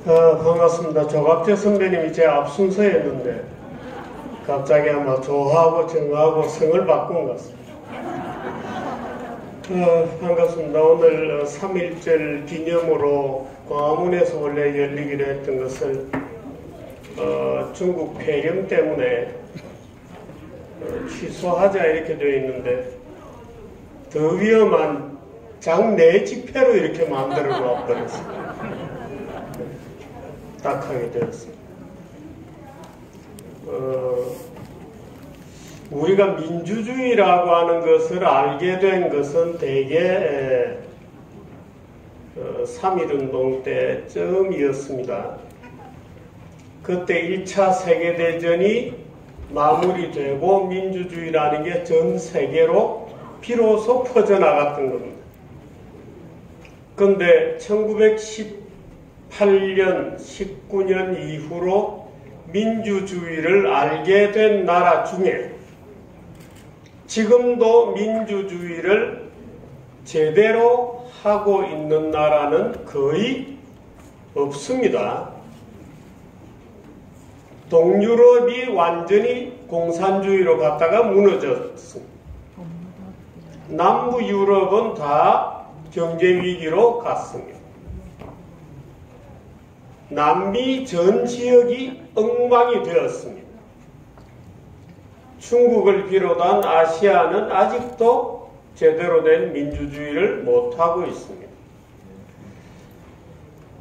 반갑습니다. 조갑재 선배님이 제 앞순서였는데 갑자기 아마 조하고 정하고 성을 바꾼 것 같습니다. 반갑습니다. 오늘 3.1절 기념으로 광화문에서 원래 열리기로 했던 것을 중국 폐렴 때문에 취소하자 이렇게 되어 있는데 더 위험한 장내 집회로 이렇게 만들어 놔버렸습니다. 딱하게 되었습니다. 우리가 민주주의라고 하는 것을 알게 된 것은 대개 3.1운동 때쯤이었습니다. 그때 1차 세계대전이 마무리되고 민주주의라는 게 전 세계로 비로소 퍼져나갔던 겁니다. 그런데 1918년, 19년 이후로 민주주의를 알게 된 나라 중에 지금도 민주주의를 제대로 하고 있는 나라는 거의 없습니다. 동유럽이 완전히 공산주의로 갔다가 무너졌습니다. 남부 유럽은 다 경제위기로 갔습니다. 남미 전 지역이 엉망이 되었습니다. 중국을 비롯한 아시아는 아직도 제대로 된 민주주의를 못하고 있습니다.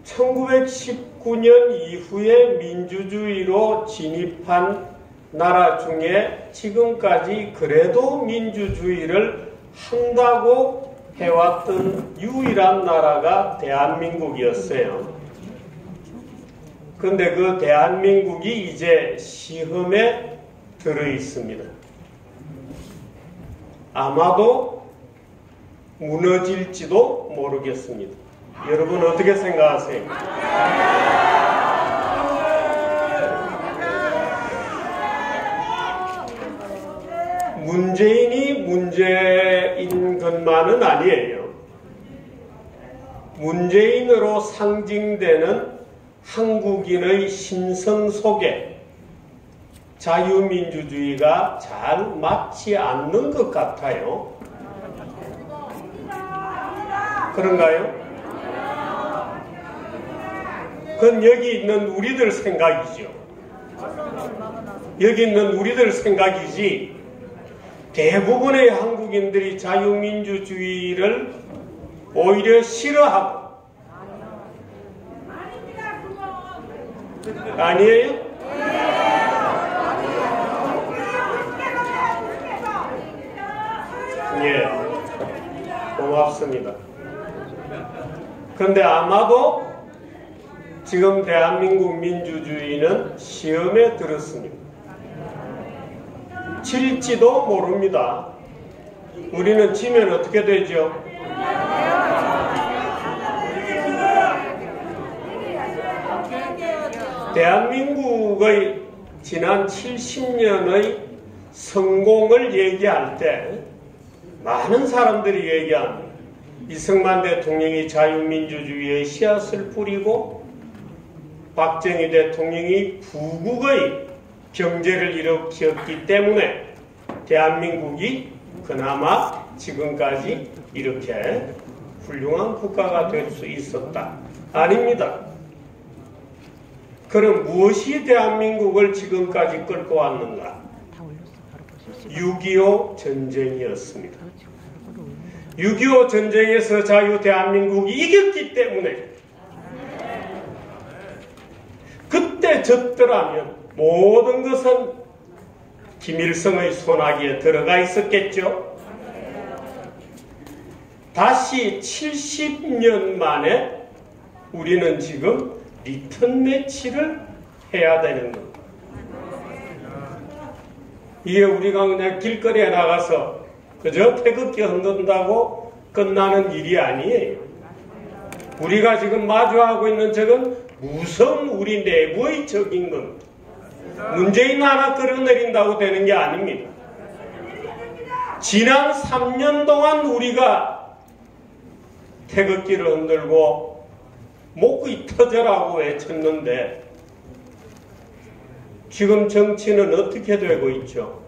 1919년 이후에 민주주의로 진입한 나라 중에 지금까지 그래도 민주주의를 한다고 해왔던 유일한 나라가 대한민국이었어요. 그런데 그 대한민국이 이제 시험에 들어 있습니다. 아마도 무너질지도 모르겠습니다. 여러분 어떻게 생각하세요? 문재인이 문제인 것만은 아니에요. 문재인으로 상징되는 한국인의 심성 속에 자유민주주의가 잘 맞지 않는 것 같아요. 그런가요? 그건 여기 있는 우리들 생각이죠. 여기 있는 우리들 생각이지 대부분의 한국인들이 자유민주주의를 오히려 싫어하고 아니에요? 예, 고맙습니다. 그런데 아마도 지금 대한민국 민주주의는 시험에 들었습니다. 질지도 모릅니다. 우리는 지면 어떻게 되죠? 대한민국의 지난 70년의 성공을 얘기할 때 많은 사람들이 얘기합니다. 이승만 대통령이 자유민주주의의 씨앗을 뿌리고 박정희 대통령이 부국의 경제를 일으켰기 때문에 대한민국이 그나마 지금까지 이렇게 훌륭한 국가가 될 수 있었다. 아닙니다. 그럼 무엇이 대한민국을 지금까지 끌고 왔는가? 6.25 전쟁이었습니다. 6.25 전쟁에서 자유 대한민국이 이겼기 때문에 그때 졌더라면 모든 것은 김일성의 손아귀에 들어가 있었겠죠. 다시 70년 만에 우리는 지금 리턴 매치를 해야 되는 겁니다. 이게 우리가 그냥 길거리에 나가서 그저 태극기 흔든다고 끝나는 일이 아니에요. 우리가 지금 마주하고 있는 적은 무서운 우리 내부의 적인 겁니다. 문재인 하나 끌어내린다고 되는 게 아닙니다. 지난 3년 동안 우리가 태극기를 흔들고 목이 터져라고 외쳤는데 지금 정치는 어떻게 되고 있죠?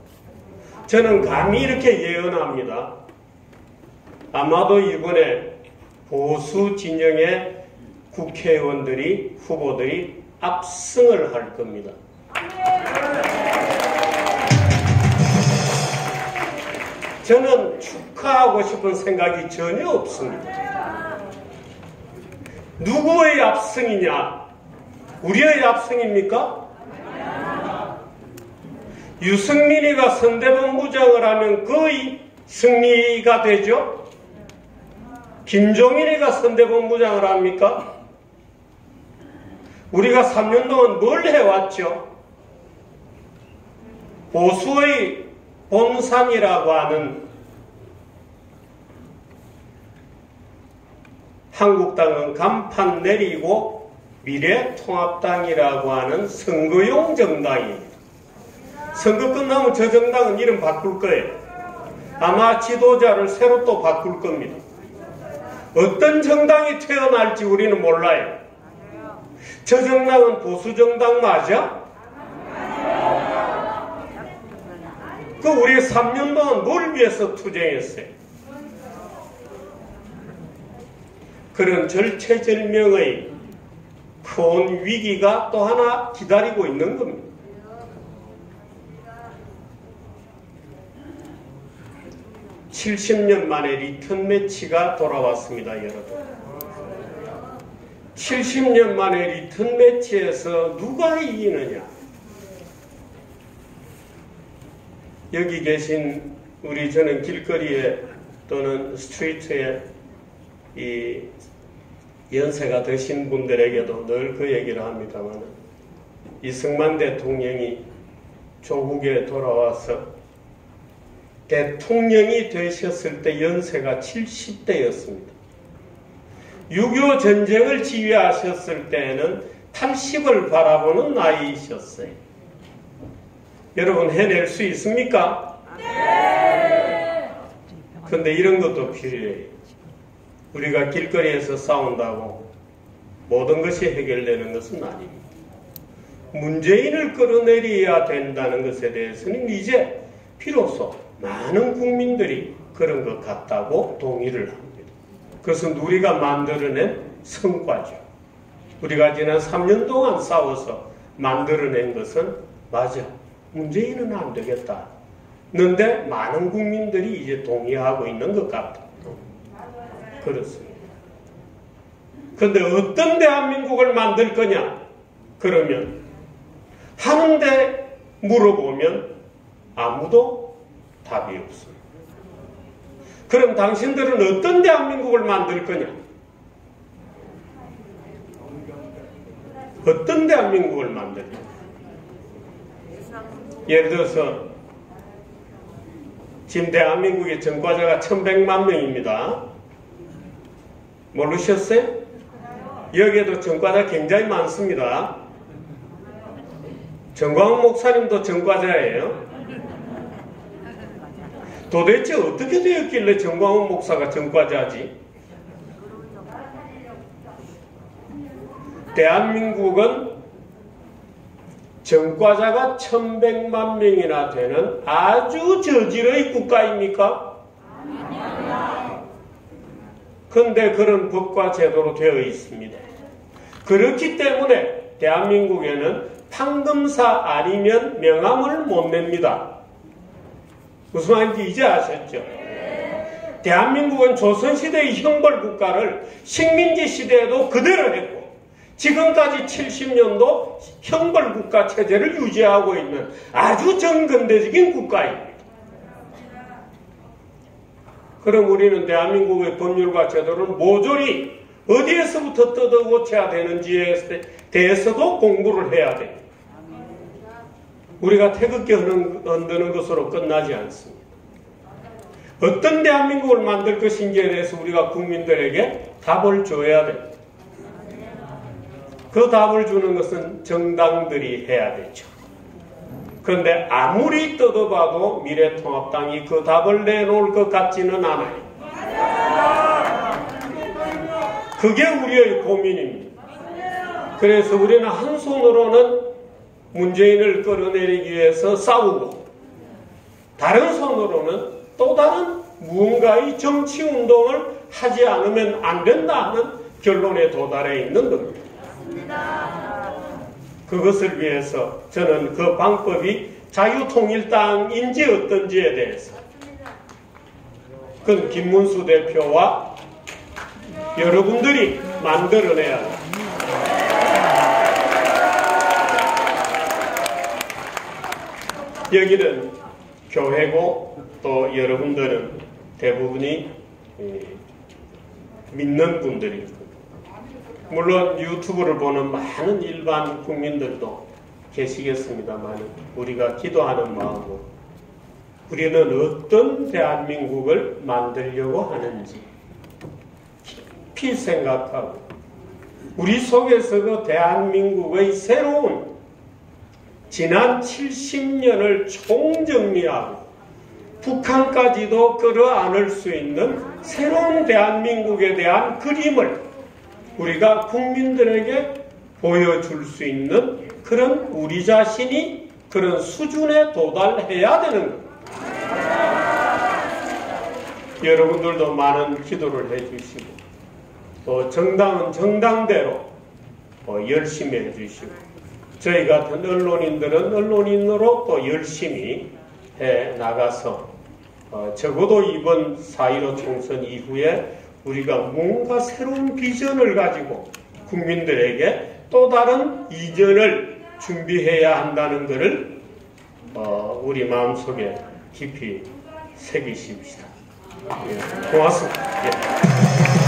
저는 감히 이렇게 예언합니다. 아마도 이번에 보수 진영의 국회의원들이, 후보들이 압승을 할 겁니다. 저는 축하하고 싶은 생각이 전혀 없습니다. 누구의 압승이냐? 우리의 압승입니까? 유승민이가 선대본부장을 하면 거의 승리가 되죠? 김종인이가 선대본부장을 합니까? 우리가 3년 동안 뭘 해왔죠? 보수의 본산이라고 하는 한국당은 간판 내리고 미래통합당이라고 하는 선거용 정당입니다. 선거 끝나면 저 정당은 이름 바꿀 거예요. 아마 지도자를 새로 또 바꿀 겁니다. 어떤 정당이 태어날지 우리는 몰라요. 저 정당은 보수정당 맞아? 그 우리 3년 동안 뭘 위해서 투쟁했어요? 그런 절체절명의 큰 위기가 또 하나 기다리고 있는 겁니다. (70년) 만에 리턴 매치가 돌아왔습니다, 여러분. 70년 만에 리턴 매치에서 누가 이기느냐? 여기 계신 저는 길거리에 또는 스트리트에 이 연세가 드신 분들에게도 늘 그 얘기를 합니다만, 이승만 대통령이 조국에 돌아와서 대통령이 되셨을 때 연세가 70대였습니다. 6.25 전쟁을 지휘하셨을 때에는 80을 바라보는 나이이셨어요. 여러분 해낼 수 있습니까? 네! 그런데 이런 것도 필요해요. 우리가 길거리에서 싸운다고 모든 것이 해결되는 것은 아닙니다. 문재인을 끌어내려야 된다는 것에 대해서는 이제 비로소 많은 국민들이 그런 것 같다고 동의를 합니다. 그것은 우리가 만들어낸 성과죠. 우리가 지난 3년 동안 싸워서 만들어낸 것은 맞아. 문재인은 안 되겠다. 그런데 많은 국민들이 이제 동의하고 있는 것 같다. 그렇습니다. 그런데 어떤 대한민국을 만들 거냐? 그러면 하는데 물어보면 아무도 답이 없습니다. 그럼 당신들은 어떤 대한민국을 만들 거냐? 어떤 대한민국을 만들 거냐? 예를 들어서 지금 대한민국의 전과자가 1100만 명입니다. 모르셨어요? 여기에도 전과자 굉장히 많습니다. 정광훈 목사님도 전과자예요. 도대체 어떻게 되었길래 정광훈 목사가 전과자지? 대한민국은 전과자가 1100만 명이나 되는 아주 저질의 국가입니까? 그런데 그런 법과 제도로 되어 있습니다. 그렇기 때문에 대한민국에는 판검사 아니면 명함을 못 냅니다. 무슨 말인지 이제 아셨죠? 대한민국은 조선시대의 형벌국가를 식민지 시대에도 그대로 했고 지금까지 70년도 형벌국가 체제를 유지하고 있는 아주 정근대적인 국가입니다. 그럼 우리는 대한민국의 법률과 제도를 모조리 어디에서부터 뜯어고쳐야 되는지에 대해서도 공부를 해야 됩니다. 우리가 태극기 흔드는 것으로 끝나지 않습니다. 어떤 대한민국을 만들 것인지에 대해서 우리가 국민들에게 답을 줘야 됩니다. 그 답을 주는 것은 정당들이 해야 되죠. 그런데 아무리 뜯어봐도 미래통합당이 그 답을 내놓을 것 같지는 않아요. 그게 우리의 고민입니다. 그래서 우리는 한 손으로는 문재인을 끌어내리기 위해서 싸우고 다른 손으로는 또 다른 무언가의 정치 운동을 하지 않으면 안 된다 하는 결론에 도달해 있는 겁니다. 그것을 위해서 저는 그 방법이 자유통일당인지 어떤지에 대해서 그건 김문수 대표와 여러분들이 만들어내야 합니다. 여기는 교회고 또 여러분들은 대부분이 믿는 분들이고 물론 유튜브를 보는 많은 일반 국민들도 계시겠습니다만 우리가 기도하는 마음으로 우리는 어떤 대한민국을 만들려고 하는지 깊이 생각하고 우리 속에서 그 대한민국의 새로운 지난 70년을 총정리하고 북한까지도 끌어안을 수 있는 새로운 대한민국에 대한 그림을 우리가 국민들에게 보여줄 수 있는 그런 우리 자신이 그런 수준에 도달해야 되는 겁니다. 여러분들도 많은 기도를 해주시고 또 정당은 정당대로 열심히 해주시고 저희 같은 언론인들은 언론인으로 또 열심히 해 나가서 적어도 이번 4.15 총선 이후에 우리가 뭔가 새로운 비전을 가지고 국민들에게 또 다른 이전을 준비해야 한다는 것을 우리 마음속에 깊이 새기십시다. 예, 고맙습니다. 예.